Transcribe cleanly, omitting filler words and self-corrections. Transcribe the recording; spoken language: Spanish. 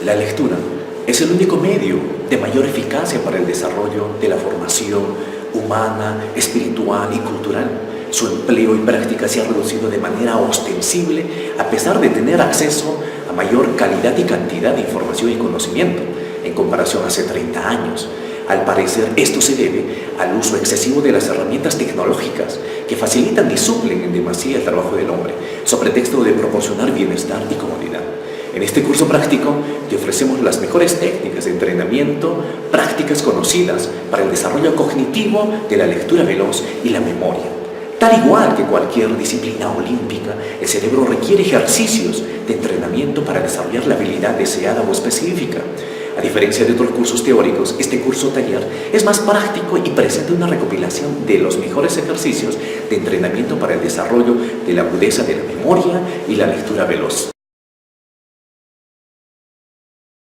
La lectura es el único medio de mayor eficacia para el desarrollo de la formación humana, espiritual y cultural. Su empleo y práctica se ha reducido de manera ostensible a pesar de tener acceso a mayor calidad y cantidad de información y conocimiento en comparación a hace 30 años. Al parecer, esto se debe al uso excesivo de las herramientas tecnológicas que facilitan y suplen en demasía el trabajo del hombre, sobre pretexto de proporcionar bienestar y comodidad. En este curso práctico te ofrecemos las mejores técnicas de entrenamiento, prácticas conocidas para el desarrollo cognitivo de la lectura veloz y la memoria. Tal igual que cualquier disciplina olímpica, el cerebro requiere ejercicios de entrenamiento para desarrollar la habilidad deseada o específica. A diferencia de otros cursos teóricos, este curso taller es más práctico y presenta una recopilación de los mejores ejercicios de entrenamiento para el desarrollo de la agudeza de la memoria y la lectura veloz.